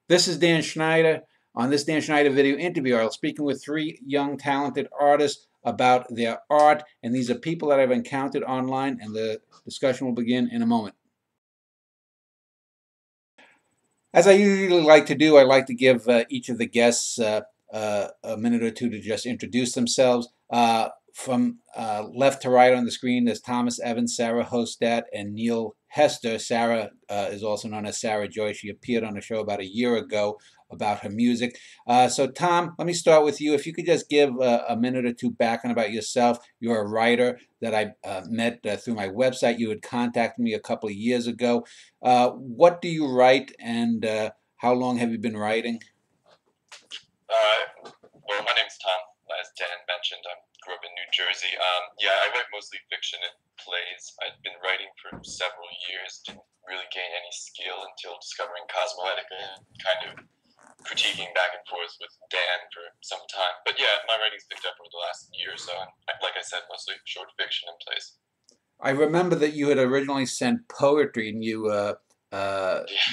This is Dan Schneider. On this Dan Schneider video interview, I'll be speaking with three young, talented artists about their art, and these are people that I've encountered online, and the discussion will begin in a moment. As I usually like to do, I like to give each of the guests a minute or two to just introduce themselves. From left to right on the screen, there's Thomas Evans, Sarah Hostat, and Neil Hester. Sarah is also known as Sarah Joy. She appeared on a show about a year ago about her music. So Tom, let me start with you. If you could just give a minute or two background about yourself. You're a writer that I met through my website. You had contacted me a couple of years ago. What do you write, and how long have you been writing? Well, my name's Tom, as Dan mentioned. I grew up in New Jersey. Yeah, I write mostly fiction and plays. I've been writing for several years, didn't really gain any skill until discovering Cosmoetica and kind of critiquing back and forth with Dan for some time. But yeah, my writing's picked up over the last year or so. And like I said, mostly short fiction and plays. I remember that you had originally sent poetry, and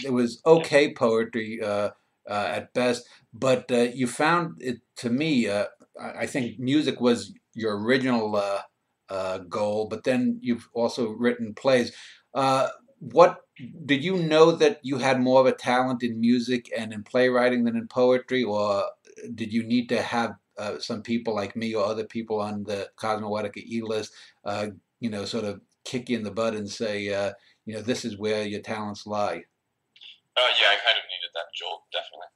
it was okay poetry at best, but you found it, to me, I think music was your original goal, but then you've also written plays. What did you know that you had more of a talent in music and in playwriting than in poetry, or did you need to have some people like me or other people on the Cosmoetica E-list, sort of kick you in the butt and say, this is where your talents lie? Yeah, I kind of needed that jolt, definitely.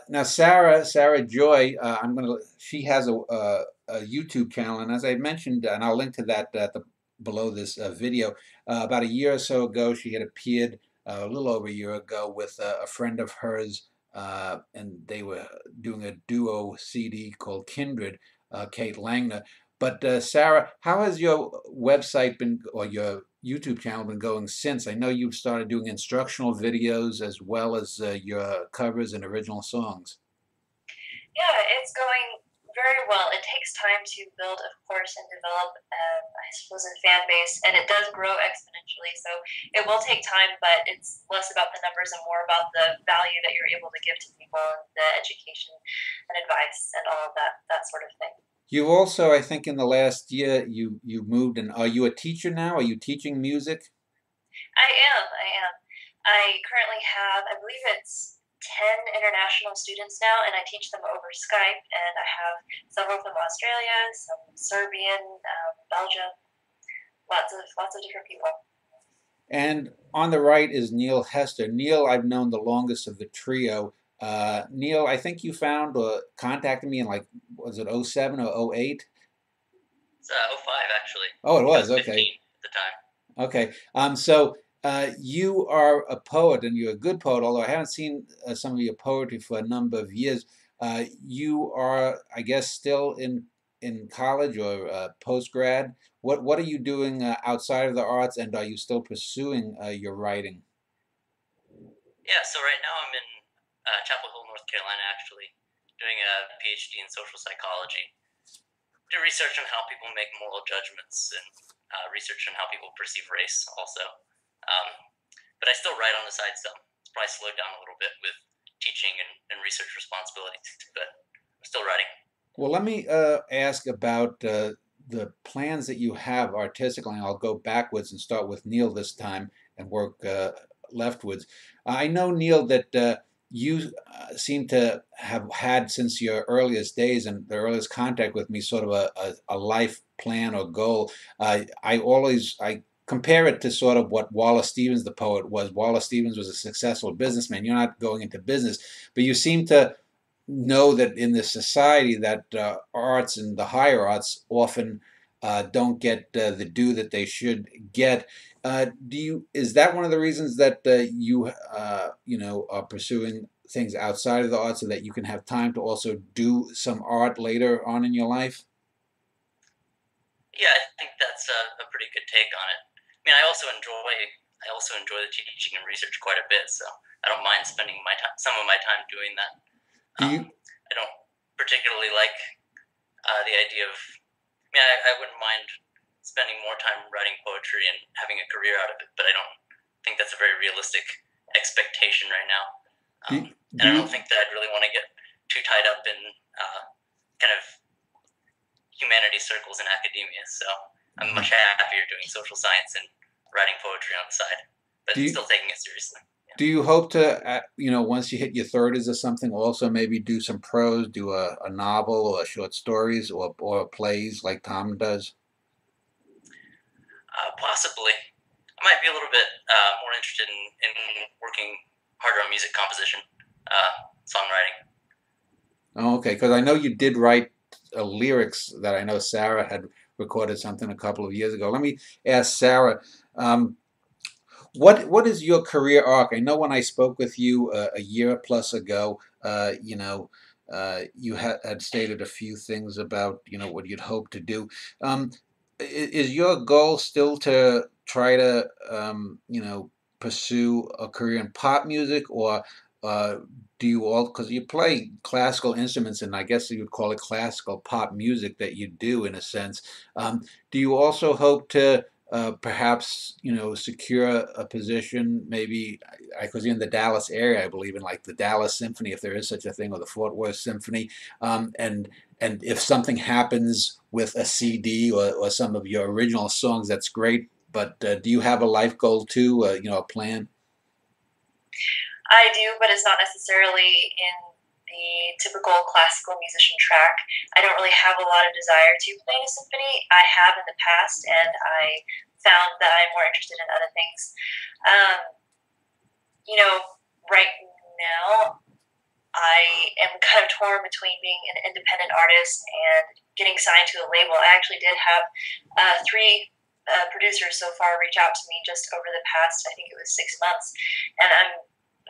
Now, Sarah Joy, she has a YouTube channel, and as I mentioned, and I'll link to that below this video. About a year or so ago, she had appeared, a little over a year ago, with a friend of hers, and they were doing a duo CD called Kindred, Kate Langner. But Sarah, how has your website been, or your YouTube channel been going since? I know you've started doing instructional videos as well as your covers and original songs. Yeah, it's going very well. It takes time to build, of course, and develop, I suppose, a fan base, and it does grow exponentially. So it will take time, but it's less about the numbers and more about the value that you're able to give to people, and the education and advice and all of that sort of thing. You also, I think, in the last year, you moved, and are you a teacher now? Are you teaching music? I am. I currently have, I believe it's 10 international students now, and I teach them over Skype, and I have several from Australia, some Serbian, Belgium, lots of different people. And on the right is Neil Hester. Neil, I've known the longest of the trio. Neil, I think you found or contacted me in, like, was it 07 or 08? It's 05, actually. Oh, it was, okay. 15 at the time. Okay. So you are a poet, and you're a good poet, although I haven't seen some of your poetry for a number of years. You are, I guess, still in college or post-grad. What are you doing outside of the arts, and are you still pursuing your writing? Yeah, so right now I'm in Chapel Hill, North Carolina, actually, doing a PhD in social psychology. Do research on how people make moral judgments, and research on how people perceive race also. But I still write on the side some. It's probably slowed down a little bit with teaching and research responsibilities, but I'm still writing. Well, let me ask about the plans that you have artistically, and I'll go backwards and start with Neil this time and work leftwards. I know, Neil, that you seem to have had, since your earliest days and the earliest contact with me, sort of a life plan or goal. I compare it to sort of what Wallace Stevens, the poet, was. Wallace Stevens was a successful businessman. You're not going into business, but you seem to know that in this society that arts and the higher arts often don't get the due that they should get. Is that one of the reasons that you are pursuing things outside of the arts, so that you can have time to also do some art later on in your life? Yeah, I think that's a pretty good take on it. I mean, I also enjoy the teaching and research quite a bit, so I don't mind spending some of my time doing that. I don't particularly like the idea of. I mean, I wouldn't mind spending more time writing poetry and having a career out of it, but I don't think that's a very realistic expectation right now. And I don't think that I'd really want to get too tied up in kind of humanities circles in academia. So I'm much happier doing social science and writing poetry on the side, but still taking it seriously. Yeah. Do you hope to, once you hit your 30s or something, also maybe do some prose, do a novel or short stories or plays like Tom does? Possibly. I might be a little bit more interested in working harder on music composition, songwriting. Oh, okay, because I know you did write lyrics that I know Sarah had recorded something a couple of years ago. Let me ask Sarah, what is your career arc? I know when I spoke with you a year plus ago, you had stated a few things about what you'd hope to do. Is your goal still to try to pursue a career in pop music, or do you all, because you play classical instruments, and I guess you would call it classical pop music that you do in a sense. Do you also hope to perhaps secure a position, maybe because you're in the Dallas area, I believe, in like the Dallas Symphony, if there is such a thing, or the Fort Worth Symphony, and if something happens with a CD or some of your original songs, that's great. But do you have a life goal too? A plan? I do, but it's not necessarily in the typical classical musician track. I don't really have a lot of desire to play in a symphony. I have in the past, and I found that I'm more interested in other things. Right now, I am kind of torn between being an independent artist and getting signed to a label. I actually did have 3 producers so far reach out to me just over the past, I think it was 6 months, and I'm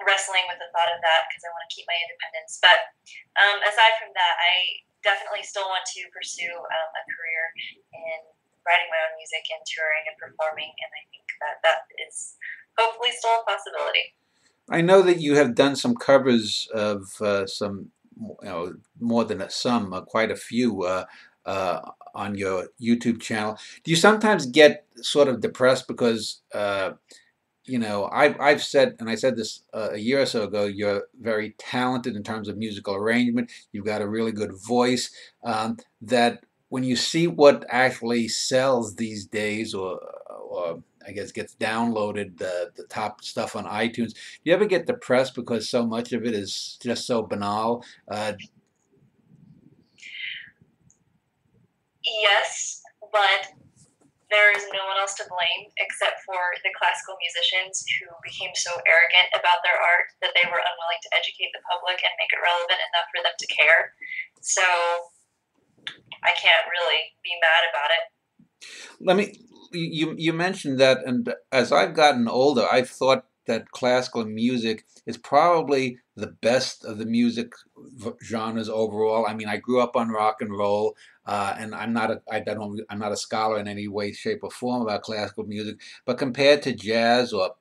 wrestling with the thought of that because I want to keep my independence. But aside from that, I definitely still want to pursue a career in writing my own music and touring and performing, and I think that is hopefully still a possibility. I know that you have done some covers of some, more than some, quite a few on your YouTube channel. Do you sometimes get sort of depressed because I've said, and I said this a year or so ago, you're very talented in terms of musical arrangement. You've got a really good voice. That when you see what actually sells these days, or I guess gets downloaded, the top stuff on iTunes, do you ever get depressed because so much of it is just so banal? Yes, but there is no one else to blame except for the classical musicians who became so arrogant about their art that they were unwilling to educate the public and make it relevant enough for them to care. So I can't really be mad about it. You mentioned that, and as I've gotten older, I've thought that classical music is probably the best of the music genres overall. I mean, I grew up on rock and roll, and I'm not a scholar in any way, shape, or form about classical music. But compared to jazz or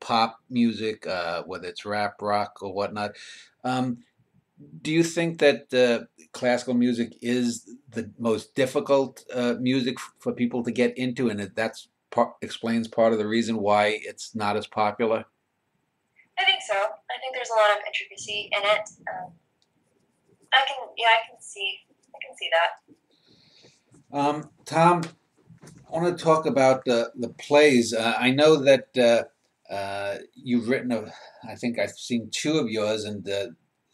pop music, whether it's rap, rock, or whatnot, do you think that classical music is the most difficult music for people to get into, and explains part of the reason why it's not as popular? I think so. I think there's a lot of intricacy in it. I can see that. Tom, I want to talk about the plays. I know that you've written I think I've seen 2 of yours, and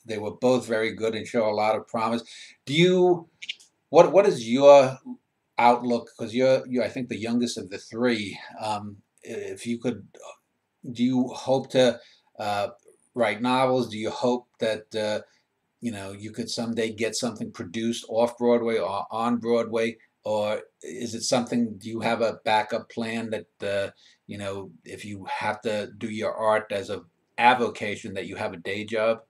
they were both very good and show a lot of promise. What is your outlook? Because you're I think the youngest of the 3. If you could, do you hope to write novels? Do you hope that you could someday get something produced off Broadway or on Broadway? Or is it something? Do you have a backup plan that if you have to do your art as a avocation, that you have a day job?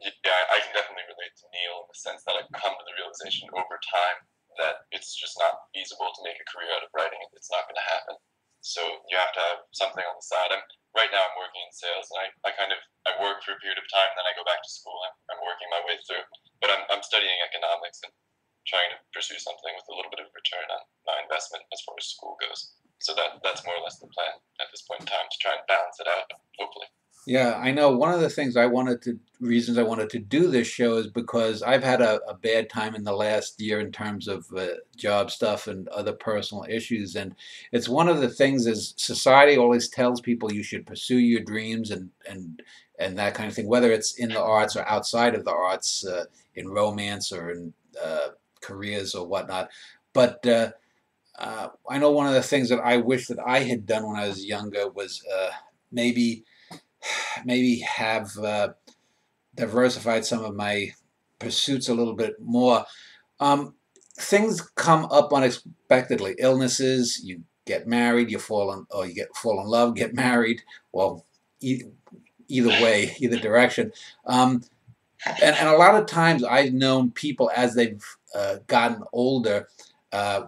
Yeah, I can definitely relate to Neil in the sense that I've come to the realization over time that it's just not feasible to make a career out of writing. It's not going to happen. So you have to have something on the side. Right now I'm working in sales, and I work for a period of time, and then I go back to school. I'm working my way through, but I'm studying economics and trying to pursue something with a little bit of return on my investment as far as school goes. So that's more or less the plan at this point in time, to try and balance it out, hopefully. Yeah, I know. One of the things reasons I wanted to do this show is because I've had a bad time in the last year in terms of job stuff and other personal issues. And it's one of the things is society always tells people you should pursue your dreams and that kind of thing, whether it's in the arts or outside of the arts, in romance or in careers or whatnot. But I know one of the things that I wish that I had done when I was younger was maybe maybe have diversified some of my pursuits a little bit more. Um, Things come up unexpectedly. Illnesses, you get married, or you get fall in love, get married. Well, e- either way, either direction. Um, and a lot of times I've known people as they've gotten older,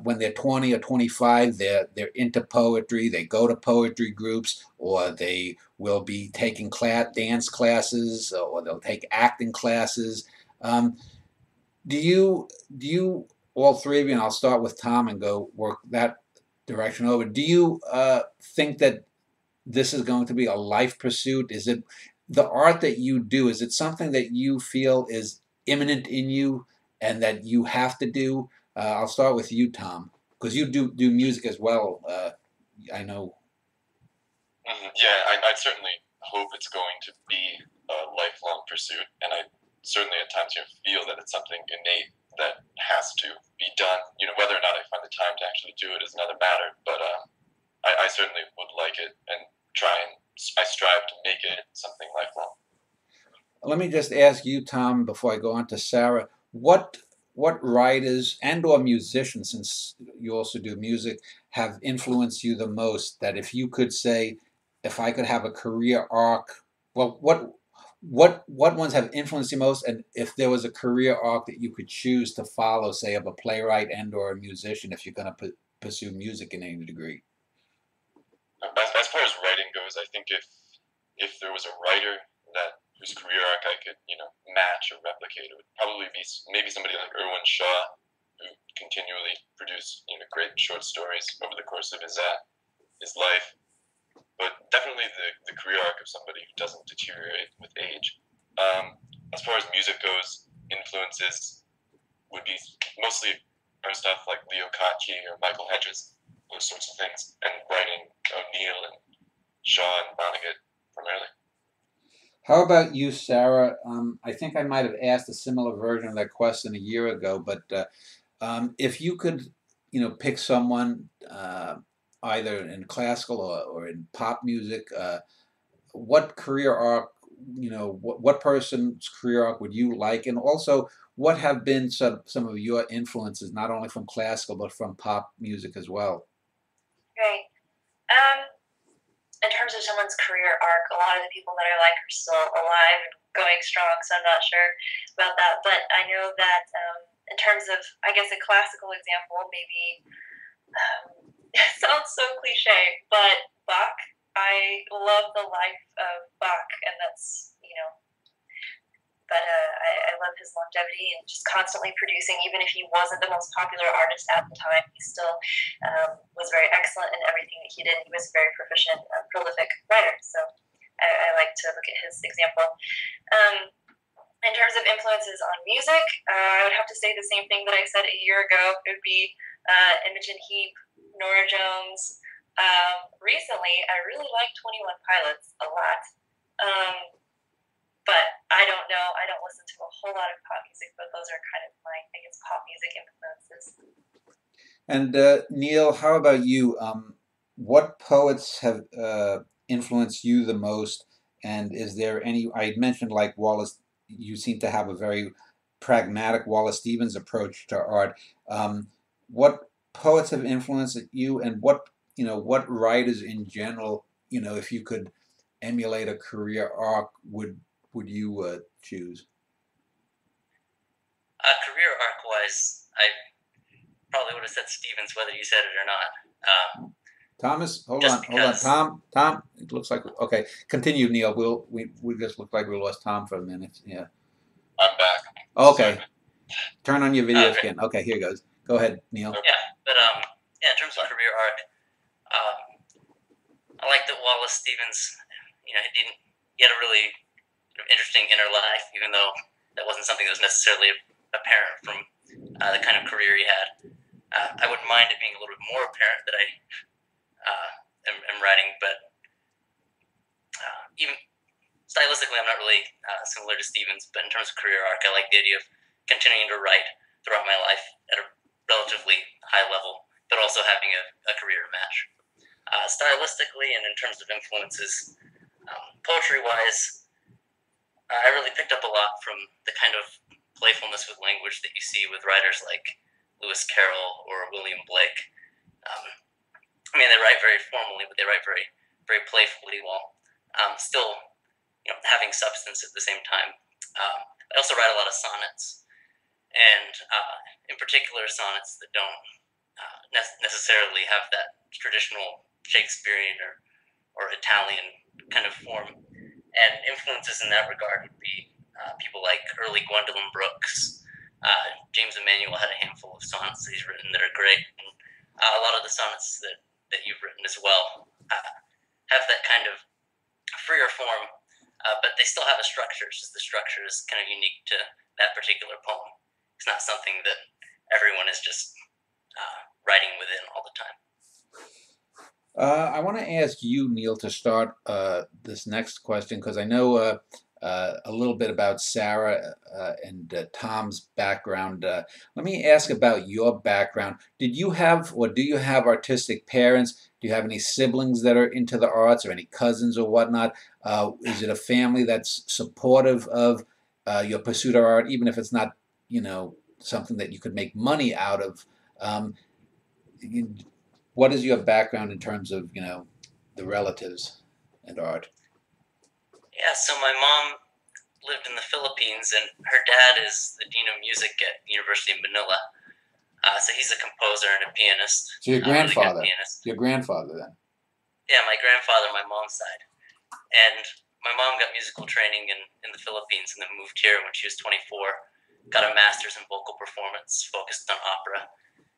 when they're 20 or 25, they're into poetry. They go to poetry groups, or they will be taking dance classes, or they'll take acting classes. Um, do you all three of you? And I'll start with Tom and go work that direction over. Do you think that this is going to be a life pursuit? Is it the art that you do? Is it something that you feel is imminent in you and that you have to do? I'll start with you, Tom, because you do music as well. I know. Yeah, I certainly hope it's going to be a lifelong pursuit, and I certainly at times feel that it's something innate that has to be done. Whether or not I find the time to actually do it is another matter, but I certainly would like it and I strive to make it something lifelong. Let me just ask you, Tom, before I go on to Sarah, what writers and or musicians, since you also do music, have influenced you the most? That if you could say, if I could have a career arc, well, what ones have influenced you most? And if there was a career arc that you could choose to follow, say, of a playwright and or a musician, if you're going to pursue music in any degree. As far as writing goes, I think if there was a writer whose career arc I could match or replicate, it would probably be maybe somebody like Irwin Shaw, who continually produced great short stories over the course of his life. But definitely the career arc of somebody who doesn't deteriorate with age. As far as music goes, influences would be mostly stuff like Leo Kottke or Michael Hedges, those sorts of things, and writing O'Neill and Shaw and Vonnegut primarily. How about you, Sarah? I think I might have asked a similar version of that question a year ago, but if you could, pick someone either in classical or in pop music, what career arc, what person's career arc would you like, and also what have been some of your influences, not only from classical but from pop music as well? Right. In terms of someone's career arc, a lot of the people that I like are still alive and going strong, so I'm not sure about that. But I know that in terms of, I guess, a classical example, maybe it sounds so cliche, but Bach. I love the life of Bach, and that's, but I love his longevity and just constantly producing. Even if he wasn't the most popular artist at the time, he still was very excellent in everything that he did. He was a very proficient, prolific writer. So I like to look at his example. In terms of influences on music, I would have to say the same thing that I said a year ago. It would be Imogen Heap, Norah Jones. Recently, I really like 21 Pilots a lot. But I don't know. I don't listen to a whole lot of pop music, but those are kind of my, I guess, pop music influences. And Neil, how about you? What poets have influenced you the most? And is there any? I mentioned like Wallace. You seem to have a very pragmatic Wallace Stevens approach to art. What poets have influenced you, and what writers in general? If you could emulate a career arc, would you choose? Career arc wise, I probably would have said Stevens, whether you said it or not. Thomas, hold on, Tom. It looks like okay. Continue, Neil. We just looked like we lost Tom for a minute. Yeah. I'm back. Okay. Sorry. Turn on your video again. Okay, here goes. Go ahead, Neil. Yeah, but yeah, in terms of career arc, I like that Wallace Stevens. He didn't he had a really interesting inner life, even though that wasn't something that was necessarily apparent from the kind of career he had. I wouldn't mind it being a little bit more apparent that I am writing, but even stylistically, I'm not really similar to Stevens, but in terms of career arc, I like the idea of continuing to write throughout my life at a relatively high level, but also having a career match. Stylistically and in terms of influences, poetry-wise, I really picked up a lot from the kind of playfulness with language that you see with writers like Lewis Carroll or William Blake. I mean, they write very formally, but they write very, very playfully while still, having substance at the same time. I also write a lot of sonnets, and in particular sonnets that don't necessarily have that traditional Shakespearean or Italian kind of form. And influences in that regard would be people like early Gwendolyn Brooks. James Emanuel had a handful of sonnets that he's written that are great. And a lot of the sonnets that you've written as well have that kind of freer form, but they still have a structure. It's just the structure is kind of unique to that particular poem. It's not something that everyone is just writing within all the time. I want to ask you, Neil, to start this next question, because I know a little bit about Sarah and Tom's background. Let me ask about your background. Did you have, or do you have artistic parents? Do you have any siblings that are into the arts, or any cousins or whatnot? Is it a family that's supportive of your pursuit of art, even if it's not, something that you could make money out of? What is your background in terms of, the relatives and art? Yeah, so my mom lived in the Philippines, and her dad is the dean of music at the University of Manila. So he's a composer and a pianist. So your grandfather, really good pianist. Your grandfather then? Yeah, my grandfather, my mom's side. And my mom got musical training in the Philippines and then moved here when she was 24, got a master's in vocal performance, focused on opera,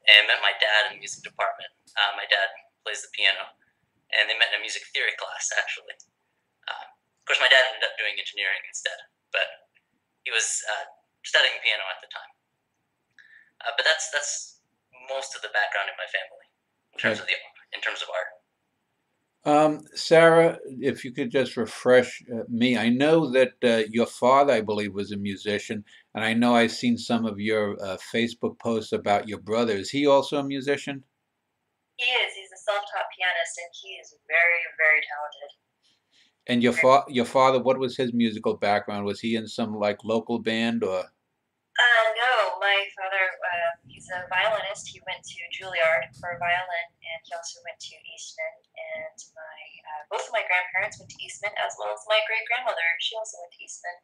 and met my dad in the music department. My dad plays the piano, and they met in a music theory class, actually. Of course, my dad ended up doing engineering instead, but he was studying piano at the time. But that's most of the background in my family in terms of art. Sarah, if you could just refresh me. I know that your father, I believe, was a musician, and I know I've seen some of your Facebook posts about your brother. Is he also a musician? He is. He's a self-taught pianist, and he is very, very talented. And your father, what was his musical background? Was he in some local band or? No, my father, he's a violinist. He went to Juilliard for violin, and he also went to Eastman. And both of my grandparents went to Eastman, as well as my great-grandmother. She also went to Eastman.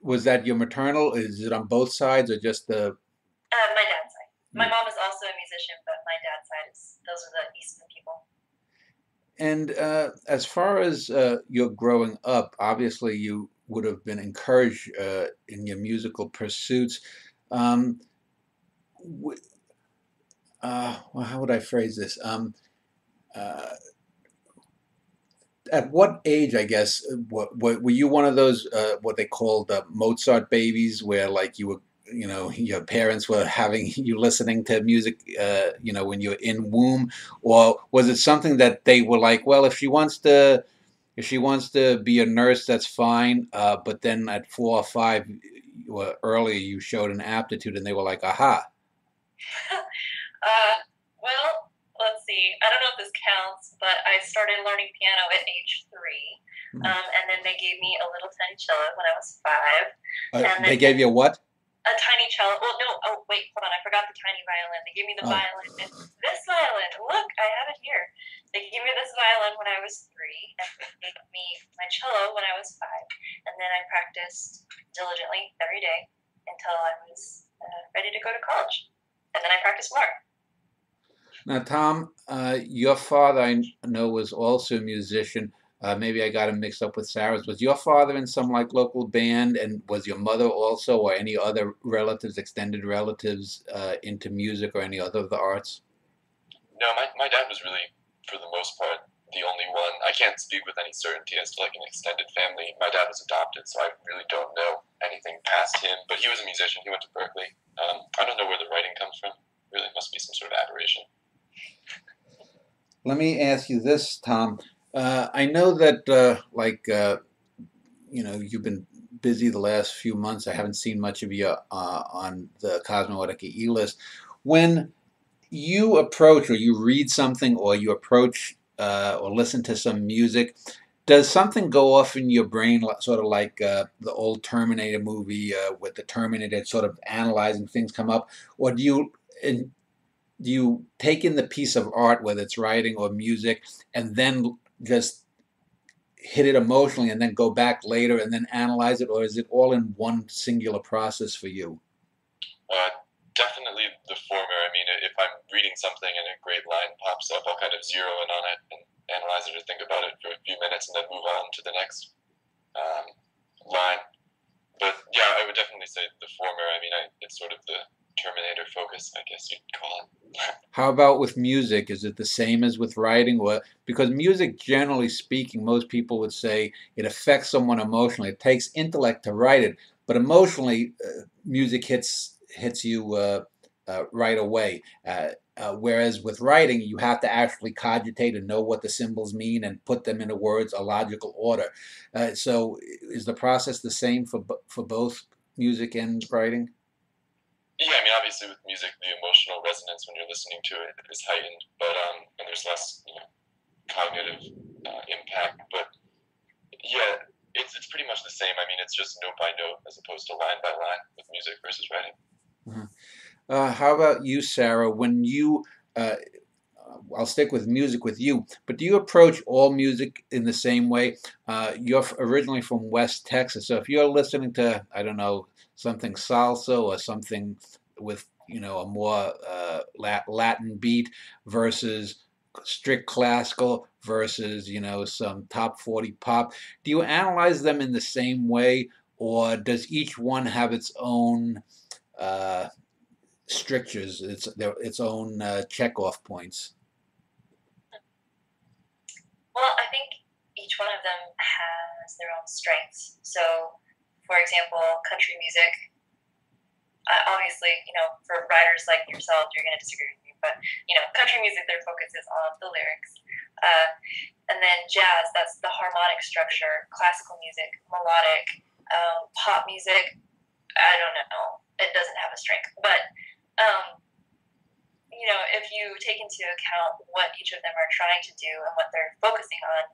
Was that your maternal? Is it on both sides or just the? My dad's side. My mom is also a musician, but my dad's side those are the Eastman people. And as far as your growing up, obviously you would have been encouraged in your musical pursuits. Well, how would I phrase this? At what age, I guess, were you one of those what they called Mozart babies, where you were, your parents were having you listening to music, when you're in womb, or was it something that they were like, well, if she wants to be a nurse, that's fine, but then at 4 or 5 or earlier you showed an aptitude, and they were like, aha. Well, let's see. I don't know if this counts, but I started learning piano at age 3, and then they gave me a little tiny cello when I was 5. And they gave you a what? A tiny cello. Well, no. Oh, wait. Hold on. I forgot the tiny violin. They gave me the violin. And this violin. Look, I have it here. They gave me this violin when I was 3, and they gave me my cello when I was 5. And then I practiced diligently every day until I was ready to go to college. And then I practiced more. Now, Tom, your father, I know, was also a musician. Maybe I got him mixed up with Sarah's. Was your father in some local band, and was your mother also, or any other relatives, extended relatives, into music or any other of the arts? No, my dad was really, for the most part, the only one. I can't speak with any certainty as to like an extended family. My dad was adopted, so I really don't know anything past him. But he was a musician. He went to Berkeley. I don't know where the writing comes from. Really, must be some sort of aberration. Let me ask you this, Tom. I know that, you've been busy the last few months. I haven't seen much of you on the Cosmoetica E-list. When you approach or you read something or you approach or listen to some music, does something go off in your brain, sort of like the old Terminator movie with the Terminator sort of analyzing things come up? Or do you take in the piece of art, whether it's writing or music, and then just hit it emotionally and then go back later and then analyze it? Or is it all in one singular process for you? Definitely the former. I mean, if I'm reading something and a great line pops up, I'll kind of zero in on it and analyze it or think about it for a few minutes and then move on to the next line. But yeah, I would definitely say the former. I mean, it's sort of the Terminator focus, I guess you'd call it. How about with music? Is it the same as with writing? Or because music, generally speaking, most people would say it affects someone emotionally. It takes intellect to write it, but emotionally, music hits you right away. Whereas with writing, you have to actually cogitate and know what the symbols mean and put them into words, a logical order. So, is the process the same for both music and writing? Yeah, I mean, obviously with music, the emotional resonance when you're listening to it is heightened, but and there's less, cognitive impact. But yeah, it's pretty much the same. I mean, it's just note by note as opposed to line by line with music versus writing. How about you, Sarah? When you, I'll stick with music with you, but do you approach all music in the same way? You're originally from West Texas, so if you're listening to, I don't know, something salsa or something with, a more Latin beat versus strict classical versus, some top 40 pop, do you analyze them in the same way, or does each one have its own strictures, its own checkoff points? Well, I think each one of them has their own strengths. So, for example, country music, obviously, for writers like yourself, you're going to disagree with me, but, country music, their focus is on the lyrics. And then jazz, that's the harmonic structure. Classical music, melodic. Pop music, I don't know. It doesn't have a strength. But, if you take into account what each of them are trying to do and what they're focusing on,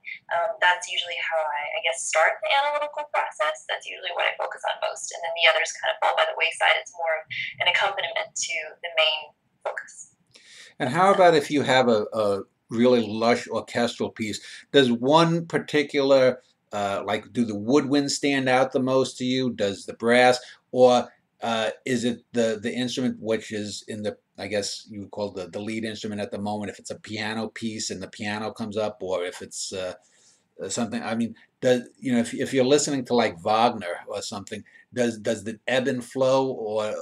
that's usually how I guess, start the analytical process. That's usually what I focus on most. And then the others kind of fall by the wayside. It's more of an accompaniment to the main focus. And how about if you have a really lush orchestral piece? Does one particular, do the woodwinds stand out the most to you? Does the brass? Or is it the instrument which is in the, I guess you would call the lead instrument at the moment, if it's a piano piece and the piano comes up, or if it's something, I mean, if you're listening to like Wagner or something, does the ebb and flow, or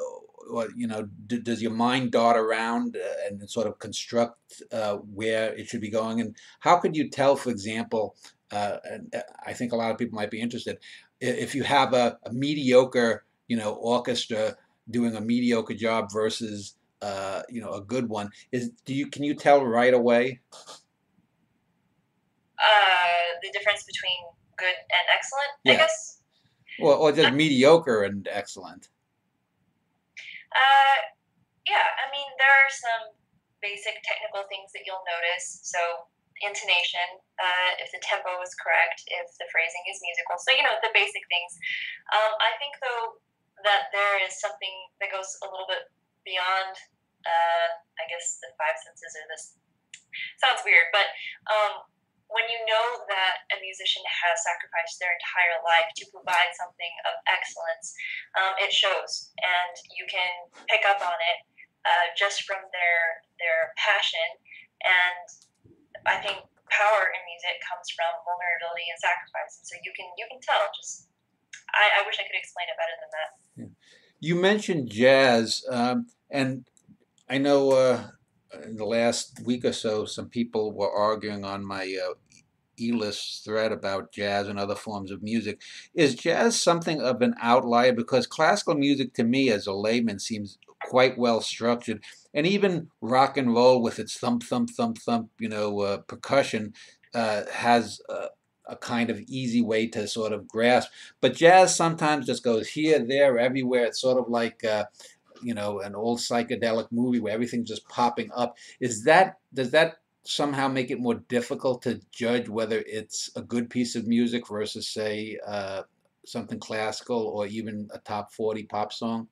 does your mind dart around and sort of construct where it should be going? And how could you tell, for example, and I think a lot of people might be interested, if you have a mediocre, orchestra doing a mediocre job versus, a good one, can you tell right away? The difference between good and excellent, Yeah. I guess. Or just mediocre and excellent. Yeah, I mean, there are some basic technical things that you'll notice. So, intonation, if the tempo is correct, if the phrasing is musical. So, the basic things. I think, though, that there is something that goes a little bit beyond, I guess, the five senses, or this sounds weird, but when you know that a musician has sacrificed their entire life to provide something of excellence, it shows, and you can pick up on it just from their passion. And I think power in music comes from vulnerability and sacrifice, and so you can tell. Just I wish I could explain it better than that. You mentioned jazz, and I know in the last week or so, some people were arguing on my E-list thread about jazz and other forms of music. Is jazz something of an outlier? Because classical music to me as a layman seems quite well structured. And even rock and roll with its thump, thump, thump, thump, percussion has a kind of easy way to sort of grasp. But jazz sometimes just goes here, there, everywhere. It's sort of like an old psychedelic movie where everything's just popping up. Does that somehow make it more difficult to judge whether it's a good piece of music versus, say, something classical or even a top 40 pop song?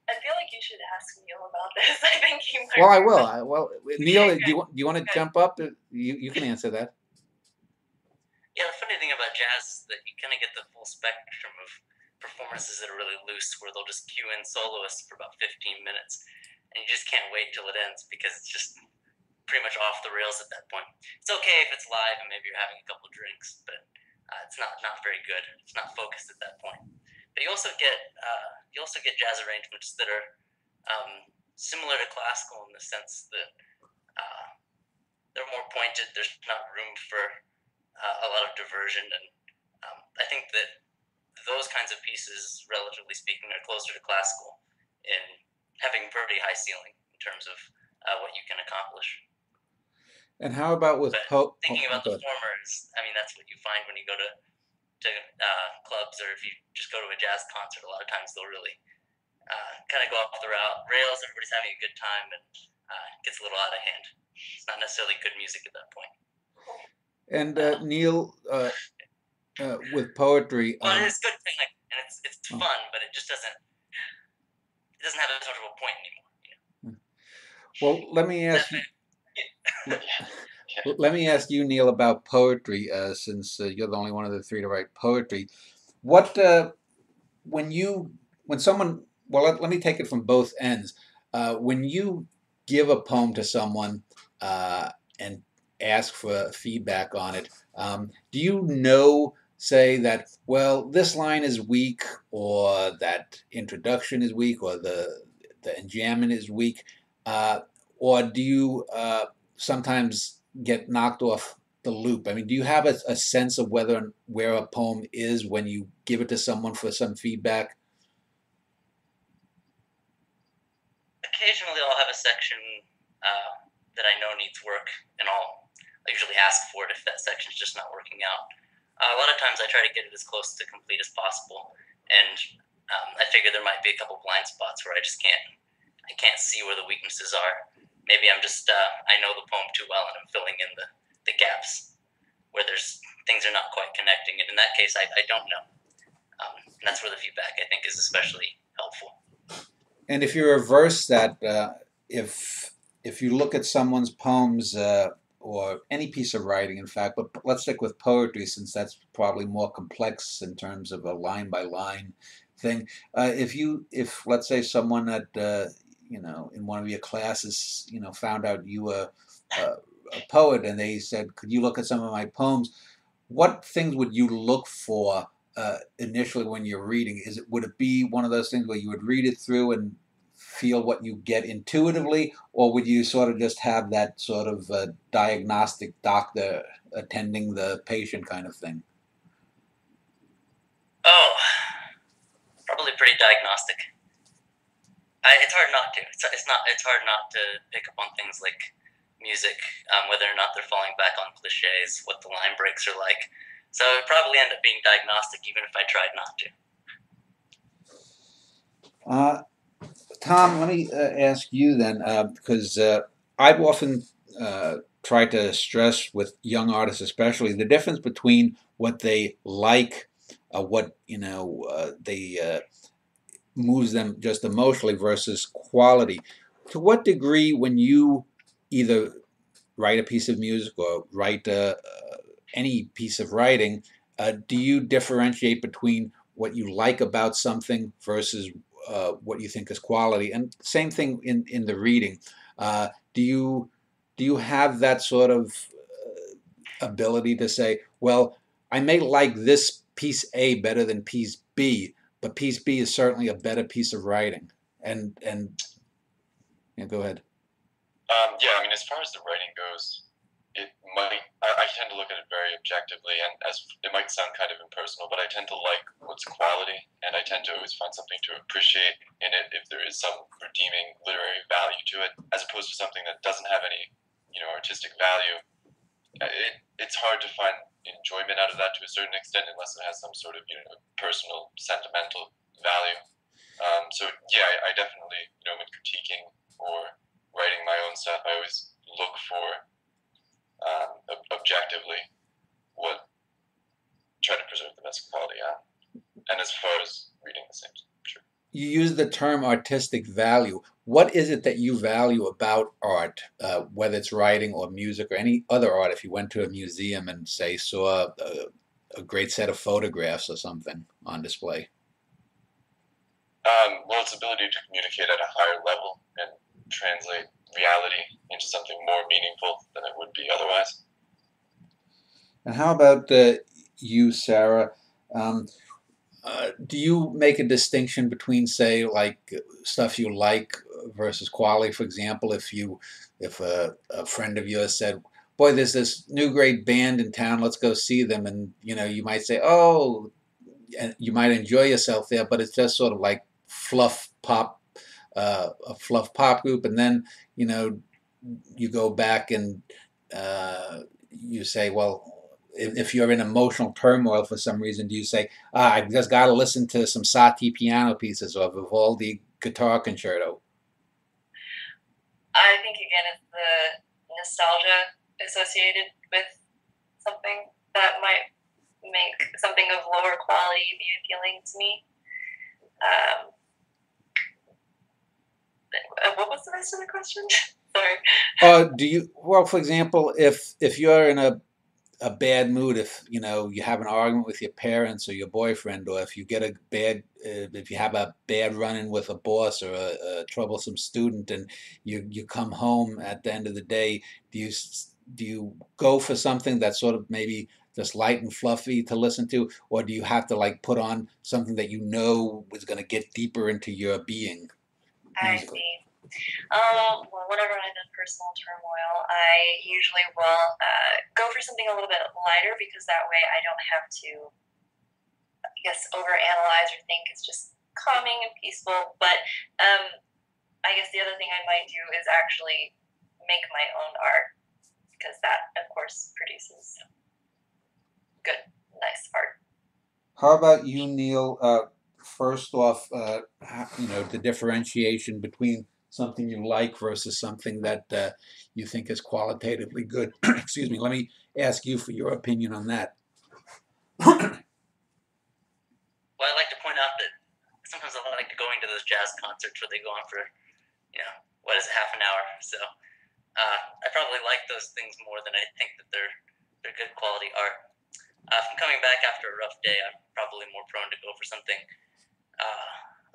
I feel like you should ask Neil about this. I think he might. Well, I will. Neil, do you want to jump up? You can answer that. Yeah, the funny thing about jazz is that you kind of get the full spectrum of performances that are really loose, where they'll just cue in soloists for about 15 minutes, and you just can't wait till it ends because it's just pretty much off the rails at that point. It's okay if it's live and maybe you're having a couple drinks, but it's not very good. It's not focused at that point. But you also get jazz arrangements that are similar to classical in the sense that they're more pointed. There's not room for a lot of diversion, and I think that those kinds of pieces, relatively speaking, are closer to classical in having pretty high ceiling in terms of what you can accomplish. And how about with thinking about the former is, I mean, that's what you find when you go to clubs, or if you just go to a jazz concert. A lot of times they'll really kind of go off the rails. Everybody's having a good time, and it gets a little out of hand. It's not necessarily good music at that point. And Neil, with poetry, well, it's good technique and it's fun, but it just doesn't have as much of a point anymore. You know? Well, let me ask you. Let me ask you, Neil, about poetry, since you're the only one of the three to write poetry. What when someone, well, let me take it from both ends. When you give a poem to someone and ask for feedback on it, do you say that, well, this line is weak, or that introduction is weak, or the enjambment is weak, or do you sometimes get knocked off the loop? I mean, do you have a sense of where a poem is when you give it to someone for some feedback? Occasionally, I'll have a section that I know needs work, and I'll usually ask for it if that section's just not working out. A lot of times I try to get it as close to complete as possible, and I figure there might be a couple blind spots where I can't see where the weaknesses are. Maybe I'm just I know the poem too well, and I'm filling in the gaps where there's things are not quite connecting, and in that case I don't know. And that's where the feedback, I think, is especially helpful. And if you reverse that, if you look at someone's poems, or any piece of writing, in fact, but let's stick with poetry since that's probably more complex in terms of a line by line thing. If let's say someone at in one of your classes, found out you were a poet, and they said, "Could you look at some of my poems?" What things would you look for initially when you're reading? Would it be one of those things where you would read it through and feel what you get intuitively, or would you sort of just have that sort of diagnostic doctor attending the patient kind of thing? Oh, probably pretty diagnostic. It's hard not to. It's hard not to pick up on things like music, whether or not they're falling back on cliches, what the line breaks are like. So it would probably end up being diagnostic, even if I tried not to. Tom, let me ask you then, because I've often tried to stress with young artists, especially, the difference between what they like, what they moves them just emotionally versus quality. To what degree, when you either write a piece of music or write any piece of writing, do you differentiate between what you like about something versus what you think is quality? And same thing in the reading. Do you have that sort of ability to say, well, I may like this piece A better than piece B, but piece B is certainly a better piece of writing? And go ahead. Yeah, I mean, as far as the writing goes, it might. I tend to look at it very objectively, and as it might sound kind of impersonal, but I tend to like what's quality, and I tend to always find something to appreciate in it if there is some redeeming literary value to it, as opposed to something that doesn't have any, artistic value. It's hard to find enjoyment out of that to a certain extent unless it has some sort of personal sentimental value. So yeah, I definitely when critiquing or writing my own stuff, I always look for objectively what try to preserve the best quality out. And as far as reading the same, sure. You use the term artistic value. What is it that you value about art, whether it's writing or music or any other art? If you went to a museum and, say, saw a great set of photographs or something on display. Well, its ability to communicate at a higher level and translate reality into something more meaningful than it would be otherwise. And how about you, Sarah? Do you make a distinction between, say, like stuff you like versus quality? For example, if a friend of yours said, "Boy, there's this new great band in town. Let's go see them," and you might say, "Oh," and you might enjoy yourself there, but it's just sort of like fluff pop, a fluff pop group, and then you go back and you say, well, if you're in emotional turmoil for some reason, do you say, I've just got to listen to some Satie piano pieces or Vivaldi guitar concerto? I think again it's the nostalgia associated with something that might make something of lower quality be appealing to me. What was the rest of the question? Sorry. Well, for example, if you're in a bad mood, if you have an argument with your parents or your boyfriend, or if you get if you have a bad run-in with a boss or a troublesome student, and you come home at the end of the day, do you go for something that's sort of maybe just light and fluffy to listen to, or do you have to like put on something that is going to get deeper into your being musically? I see. Well, whenever I'm in personal turmoil, I usually will go for something a little bit lighter because that way I don't have to, I guess, overanalyze or think. It's just calming and peaceful. But I guess the other thing I might do is actually make my own art because that, of course, produces good, nice art. How about you, Neil? First off, the differentiation between something you like versus something that you think is qualitatively good. Excuse me. Let me ask you for your opinion on that. Well, I'd like to point out that sometimes I like going to those jazz concerts where they go on for, half an hour. So I probably like those things more than I think that they're good quality art. If I'm coming back after a rough day, I'm probably more prone to go for something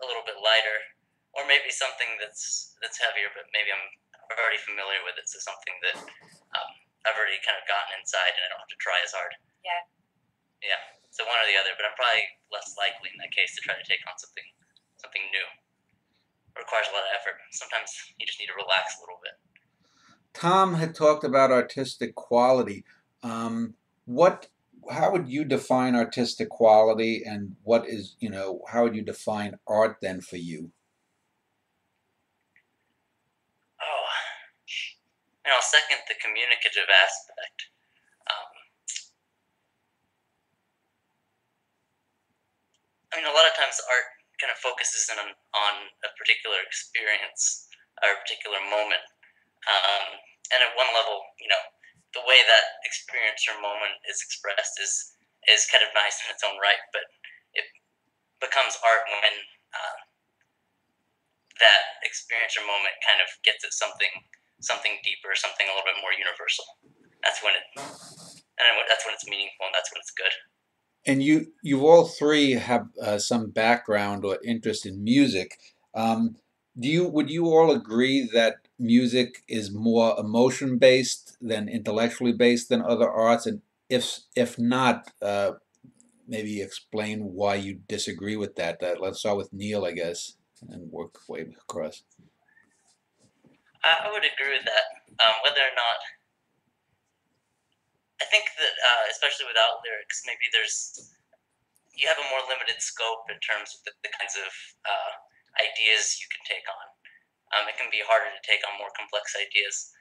a little bit lighter, or maybe something that's heavier, but maybe I'm already familiar with it, so something that I've already kind of gotten inside and I don't have to try as hard. Yeah. Yeah. So one or the other, but I'm probably less likely in that case to try to take on something new. It requires a lot of effort. Sometimes you just need to relax a little bit. Tom had talked about artistic quality. How would you define artistic quality, and how would you define art then for you? Oh, I'll second the communicative aspect. A lot of times art kind of focuses in on a particular experience or a particular moment. And at one level, the way that experience or moment is expressed is kind of nice in its own right, but it becomes art when that experience or moment kind of gets at something deeper, something a little bit more universal. That's when it's meaningful, and that's when it's good. And you all three have some background or interest in music. Would you all agree that music is more emotion based than intellectually based than other arts? And if not, maybe explain why you disagree with that. Let's start with Neil, I guess, and work way across. I would agree with that. Whether or not, I think that especially without lyrics, maybe you have a more limited scope in terms of the kinds of ideas you can take on. It can be harder to take on more complex ideas.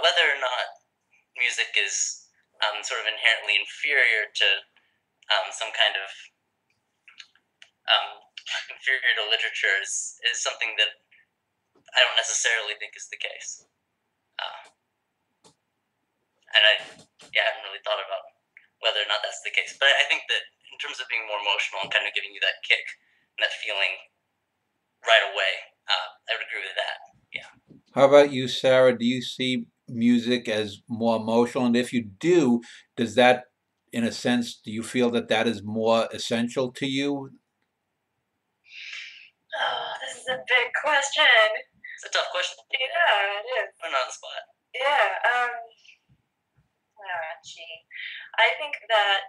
Whether or not music is sort of inherently inferior to some kind of inferior to literature is something that I don't necessarily think is the case. And I haven't really thought about whether or not that's the case. But I think that in terms of being more emotional and kind of giving you that kick and that feeling right away, I would agree with that. Yeah. How about you, Sarah? Do you see music as more emotional? And if you do, does that, in a sense, do you feel that that is more essential to you? Oh, this is a big question. It's a tough question. Yeah, it is. Put on the spot. Yeah. Gee. I think that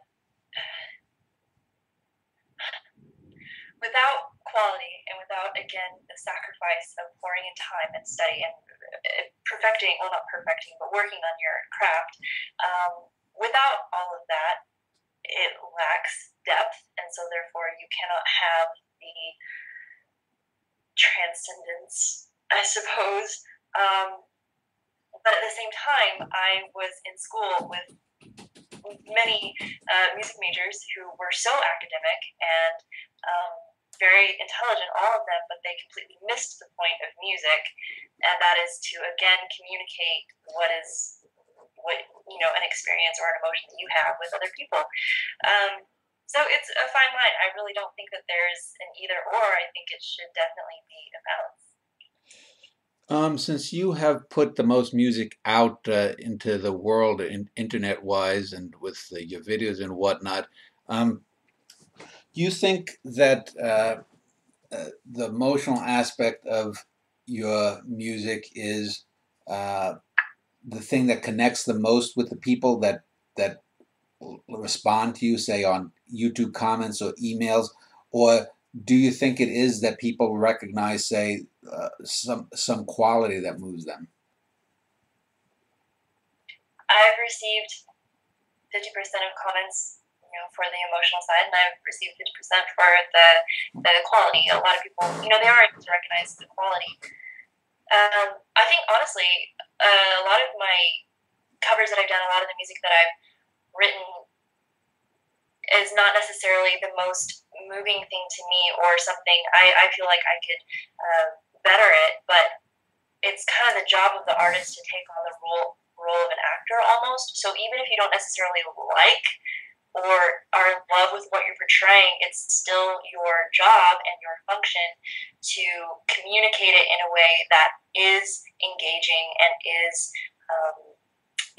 without quality and without, again, the sacrifice of pouring in time and study and perfecting, well, not perfecting, but working on your craft, without all of that, it lacks depth, and so therefore you cannot have the transcendence, I suppose. But at the same time, I was in school with many music majors who were so academic and very intelligent, all of them, but they completely missed the point of music, and that is to, again, communicate what an experience or an emotion that you have with other people. So it's a fine line. I really don't think that there's an either or. I think it should definitely be a balance. Since you have put the most music out into the world, internet-wise, and with your videos and whatnot, do you think that the emotional aspect of your music is the thing that connects the most with the people that respond to you, say on YouTube comments or emails, or do you think it is that people recognize, say, some quality that moves them? I've received 50% of comments, for the emotional side, and I've received 50% for the quality. A lot of people, they are able to recognize the quality. I think honestly, a lot of my covers that I've done, a lot of the music that I've written is not necessarily the most moving thing to me or something I feel like I could better it, but it's kind of the job of the artist to take on the role of an actor almost. So even if you don't necessarily like or are in love with what you're portraying, it's still your job and your function to communicate it in a way that is engaging and is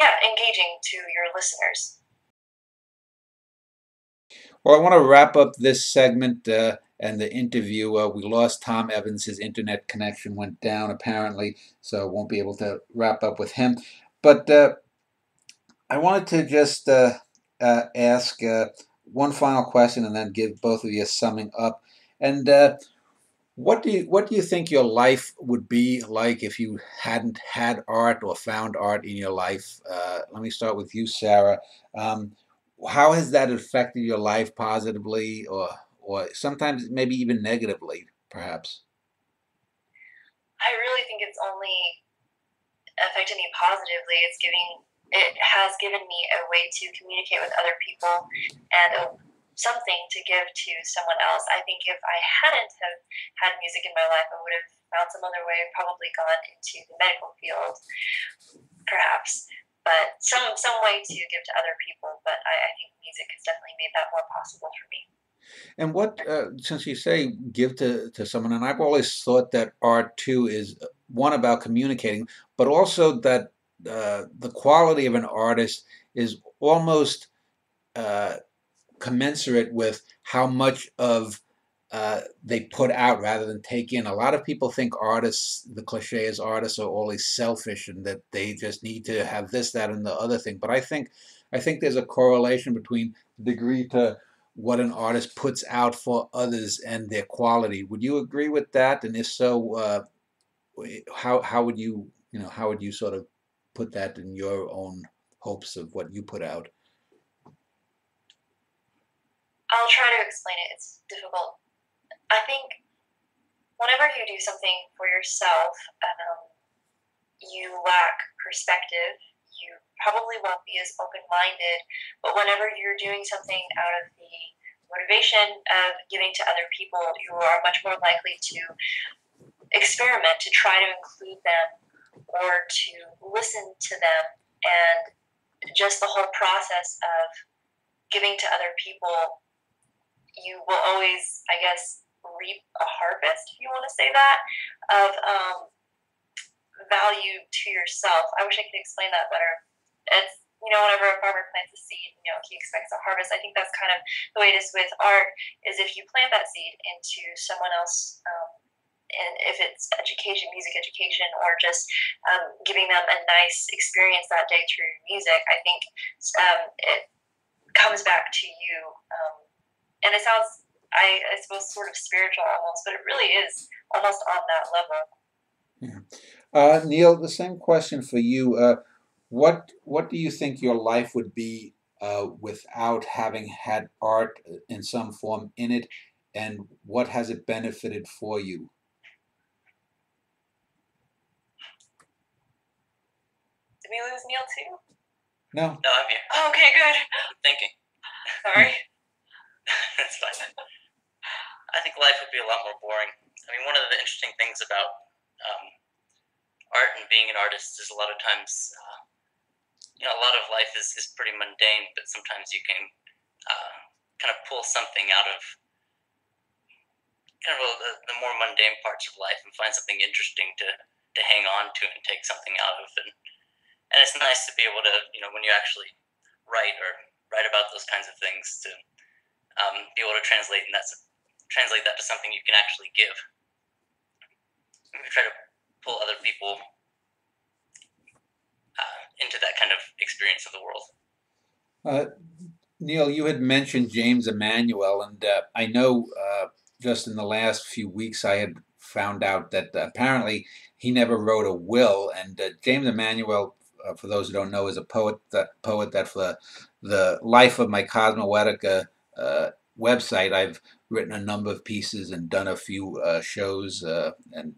engaging to your listeners. Well, I want to wrap up this segment and the interview. We lost Tom Evans. His internet connection went down, apparently, so won't be able to wrap up with him. But I wanted to just ask one final question and then give both of you a summing up. And what do you think your life would be like if you hadn't had art or found art in your life? Let me start with you, Sarah. How has that affected your life positively, or sometimes maybe even negatively, perhaps? I really think it's only affected me positively. It has given me a way to communicate with other people and something to give to someone else. I think if I hadn't have had music in my life, I would have found some other way, probably gone into the medical field, perhaps. But some way to give to other people. But I think music has definitely made that more possible for me. And what, since you say give to someone, and I've always thought that art too is one about communicating, but also that the quality of an artist is almost commensurate with how much of they put out rather than take in. A lot of people think artists, the cliche is artists are always selfish and that they just need to have this, that, and the other thing. But I think there's a correlation between degree to what an artist puts out for others and their quality. Would you agree with that? And if so, how would you how would you sort of put that in your own hopes of what you put out? I'll try to explain it. It's difficult. I think whenever you do something for yourself, you lack perspective. You probably won't be as open-minded, but whenever you're doing something out of the motivation of giving to other people, you are much more likely to experiment, to try to include them or to listen to them. And just the whole process of giving to other people, you will always, I guess, reap a harvest, if you want to say that, of value to yourself. I wish I could explain that better. It's, whenever a farmer plants a seed, he expects a harvest. I think that's kind of the way it is with art, is if you plant that seed into someone else, and if it's education, music education, or just giving them a nice experience that day through music, I think it comes back to you. And it sounds, I suppose, sort of spiritual almost, but it really is almost on that level. Yeah. Neil, the same question for you. What do you think your life would be without having had art in some form in it, and what has it benefited for you? Did we lose Neil too? No. No, I'm here. Oh, okay, good. I'm thinking. Sorry. That's fine. I think life would be a lot more boring. I mean, one of the interesting things about art and being an artist is a lot of times, a lot of life is pretty mundane, but sometimes you can kind of pull something out of kind of the more mundane parts of life and find something interesting to hang on to and take something out of. And it's nice to be able to, when you actually write about those kinds of things, to be able to translate that to something you can actually give. And try to pull other people into that kind of experience of the world. Neil, you had mentioned James Emanuel, and I know just in the last few weeks I had found out that apparently he never wrote a will. And James Emanuel, for those who don't know, is a poet that for the life of my Cosmoetica website, I've written a number of pieces and done a few shows and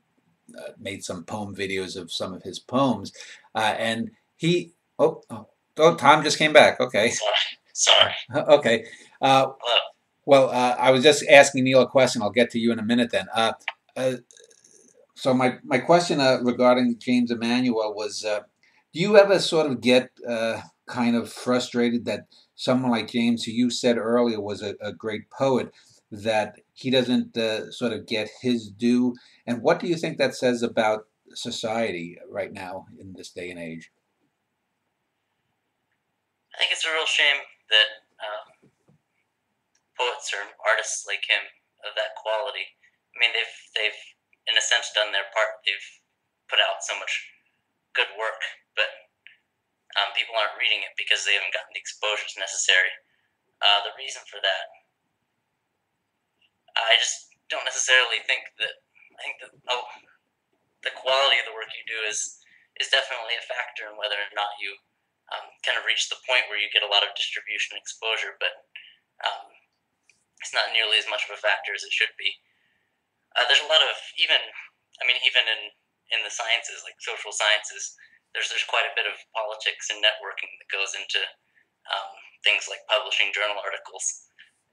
made some poem videos of some of his poems. And he, Tom just came back. Okay. Sorry. Okay. Well, I was just asking Neil a question. I'll get to you in a minute then. So my question regarding James Emanuel was, do you ever sort of get kind of frustrated that someone like James, who you said earlier was a great poet, that he doesn't sort of get his due? And what do you think that says about society right now in this day and age? I think it's a real shame that poets or artists like him of that quality, I mean, they've in a sense done their part. They've put out so much good work, but people aren't reading it because they haven't gotten the exposures necessary. The reason for that, I just don't necessarily think that. I think that the quality of the work you do is definitely a factor in whether or not you kind of reach the point where you get a lot of distribution exposure, but it's not nearly as much of a factor as it should be. There's a lot of even in the sciences, like social sciences, there's quite a bit of politics and networking that goes into things like publishing journal articles,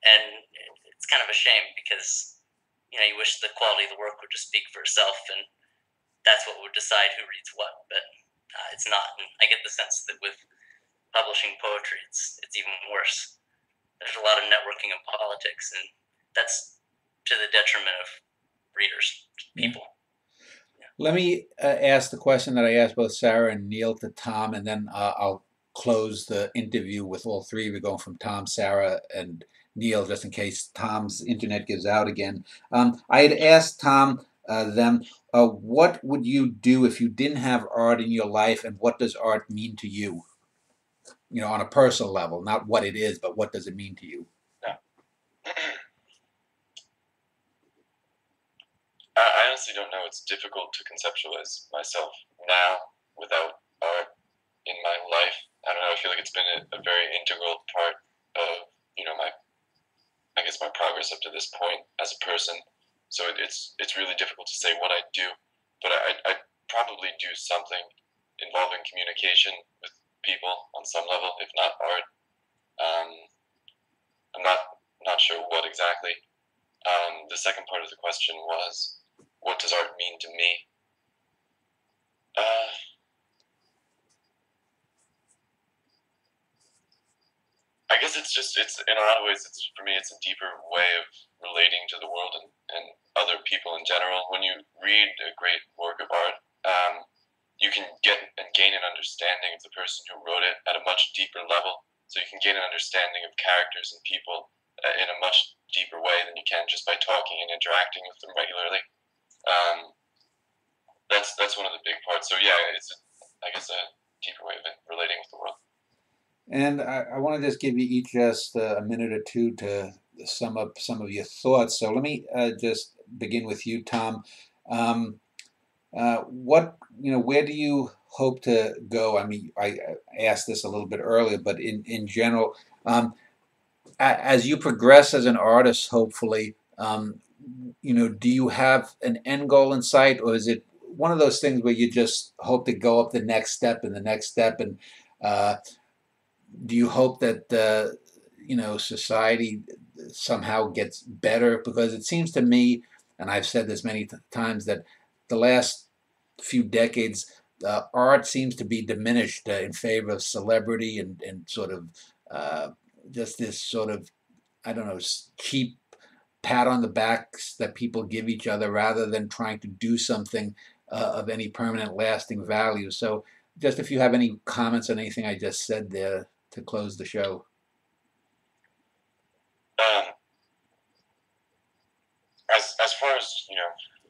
and it's kind of a shame because you wish the quality of the work would just speak for itself, and that's what would decide who reads what, but it's not. And I get the sense that with publishing poetry, it's even worse. There's a lot of networking and politics, and that's to the detriment of readers, people. Yeah. Let me ask the question that I asked both Sarah and Neil to Tom, and then I'll close the interview with all three of you, going from Tom, Sarah, and Neil, just in case Tom's internet gives out again. I had asked Tom what would you do if you didn't have art in your life, and what does art mean to you? On a personal level, not what it is, but what does it mean to you? I honestly don't know. It's difficult to conceptualize myself now without art in my life. I don't know. I feel like it's been a very integral part of, I guess, my progress up to this point as a person. So it's really difficult to say what I do, but I probably do something involving communication with people on some level, if not art. I'm not sure what exactly. The second part of the question was, what does art mean to me? I guess it's in a lot of ways, for me, it's a deeper way of relating to the world and other people in general. When you read a great work of art, you can get and gain an understanding of the person who wrote it at a much deeper level. So you can gain an understanding of characters and people in a much deeper way than you can just by talking and interacting with them regularly. That's one of the big parts. So yeah, it's I guess a deeper way of relating with the world. And I want to just give you each just a minute or two to sum up some of your thoughts. So let me just begin with you, Tom. Where do you hope to go? I mean, I asked this a little bit earlier, but in general, as you progress as an artist, hopefully, do you have an end goal in sight, or is it one of those things where you just hope to go up the next step and the next step? And do you hope that society somehow gets better? Because it seems to me, and I've said this many times, that the last few decades, art seems to be diminished in favor of celebrity and sort of just this sort of, I don't know, cheap pat on the backs that people give each other rather than trying to do something of any permanent lasting value. So just if you have any comments on anything I just said there to close the show. As far as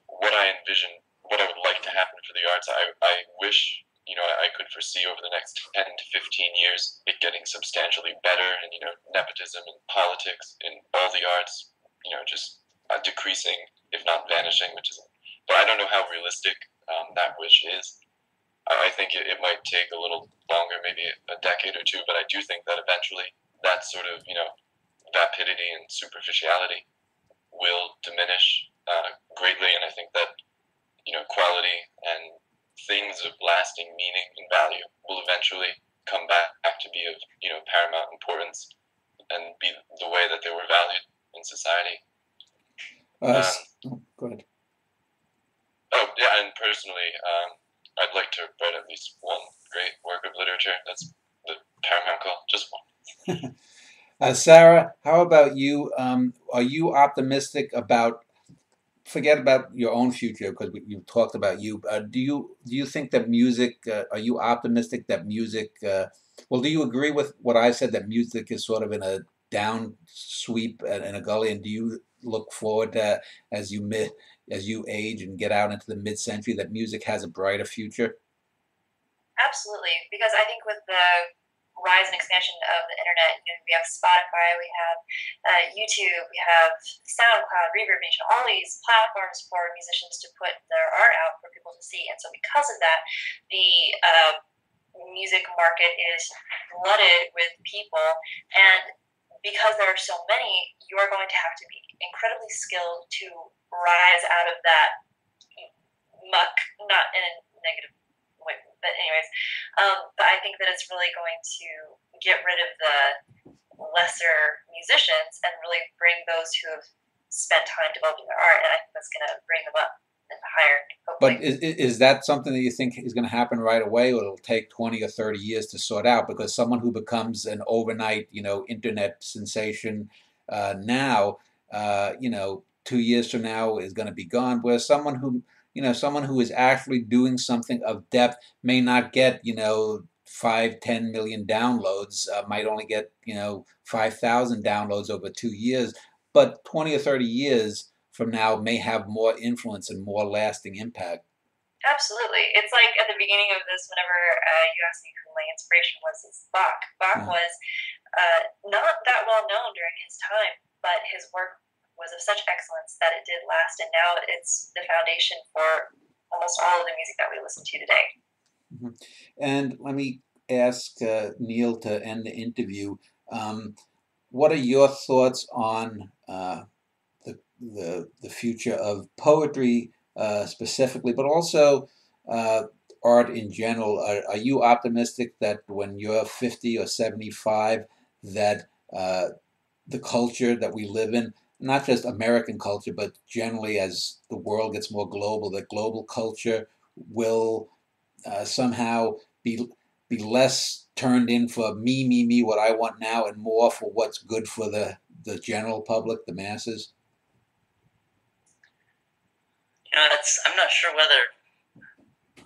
what I envision, what I would like to happen for the arts, I wish I could foresee over the next 10 to 15 years it getting substantially better, and nepotism and politics in all the arts, just decreasing, if not vanishing, but I don't know how realistic that wish is. I think it might take a little longer, maybe a decade or two, but I do think that eventually that sort of vapidity and superficiality will diminish greatly, and I think that quality and things of lasting meaning and value will eventually come back to be of paramount importance and be the way that they were valued in society. Go ahead. Oh yeah, and personally, I'd like to write at least one great work of literature. That's the paramount goal, just one. Sarah, how about you? Are you optimistic about? Forget about your own future because you've talked about you. Do you think that music? Are you optimistic that music? Well, do you agree with what I said that music is sort of in a down sweep and a gully? And do you look forward to as you age and get out into the mid-century that music has a brighter future? Absolutely, because I think with the rise and expansion of the internet, we have Spotify, we have YouTube, we have SoundCloud, Reverb Nation, all these platforms for musicians to put their art out for people to see. And so because of that, the music market is flooded with people, and because there are so many, you are going to have to be incredibly skilled to rise out of that muck, not in a negative way, but anyways, but I think that it's really going to get rid of the lesser musicians and really bring those who have spent time developing their art, and I think that's going to bring them up and higher. Hopefully. But is that something that you think is going to happen right away, or it'll take 20 or 30 years to sort out? Because someone who becomes an overnight, internet sensation now, 2 years from now is going to be gone. Whereas someone who is actually doing something of depth may not get, 5-10 million downloads, might only get, 5,000 downloads over 2 years, but 20 or 30 years from now may have more influence and more lasting impact. Absolutely. It's like at the beginning of this, whenever you asked me who my inspiration was, it's Bach. Bach was not that well known during his time, but his work was of such excellence that it did last, and now it's the foundation for almost all of the music that we listen to today. Mm-hmm. And let me ask Neil to end the interview. What are your thoughts on the future of poetry specifically, but also art in general? Are you optimistic that when you're 50 or 75, that the culture that we live in, not just American culture, but generally as the world gets more global, that global culture will somehow be less turned in for me, what I want now, and more for what's good for the general public, the masses? I'm not sure whether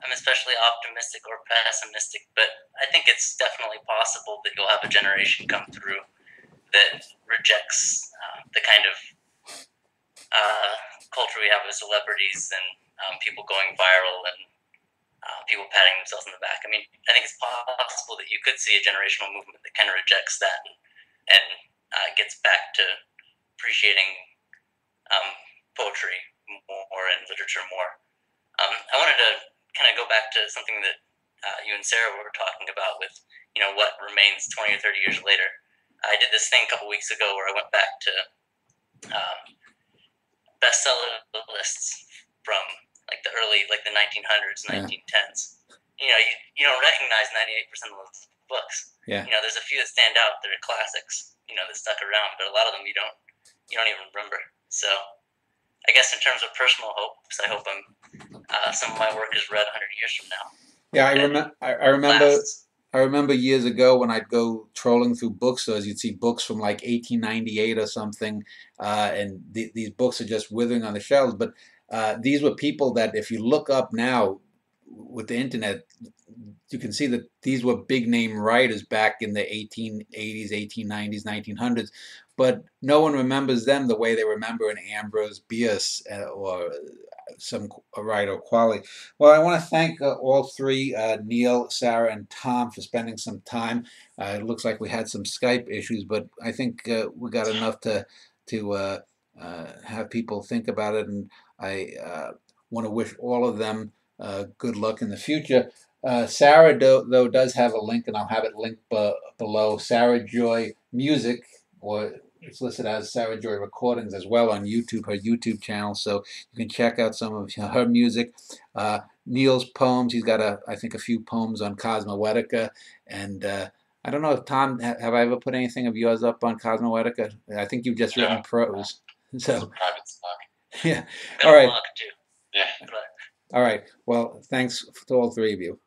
I'm especially optimistic or pessimistic, but I think it's definitely possible that you'll have a generation come through that rejects the kind of culture we have with celebrities and people going viral and people patting themselves on the back. I mean, I think it's possible that you could see a generational movement that kind of rejects that and gets back to appreciating poetry more and literature more. I wanted to kind of go back to something that you and Sarah were talking about with, what remains 20 or 30 years later. I did this thing a couple weeks ago where I went back to bestseller lists from like the 1900s, 1910s. You don't recognize 98% of those books. Yeah. There's a few that stand out that are classics, that stuck around, but a lot of them you don't even remember. So I guess in terms of personal hopes, I hope some of my work is read 100 years from now. Yeah, I remember years ago when I'd go trolling through bookstores, you'd see books from like 1898 or something, and these books are just withering on the shelves. But these were people that, if you look up now with the internet, you can see that these were big name writers back in the 1880s, 1890s, 1900s. But no one remembers them the way they remember an Ambrose Bierce or some writer quality. Well, I want to thank all three, Neil, Sarah, and Tom, for spending some time. It looks like we had some Skype issues, but I think we got enough to have people think about it, and I want to wish all of them good luck in the future. Sarah, though, does have a link, and I'll have it linked below. Sarah Joy Music, or it's listed as Sarah Joy Recordings as well on YouTube, her YouTube channel, so you can check out some of her music. Neil's poems, he's got I think a few poems on Cosmoetica, and I don't know if Tom, have I ever put anything of yours up on Cosmoetica? I think you've just written prose. So private stock. Yeah. All right. Yeah. All right. Well, thanks to all three of you.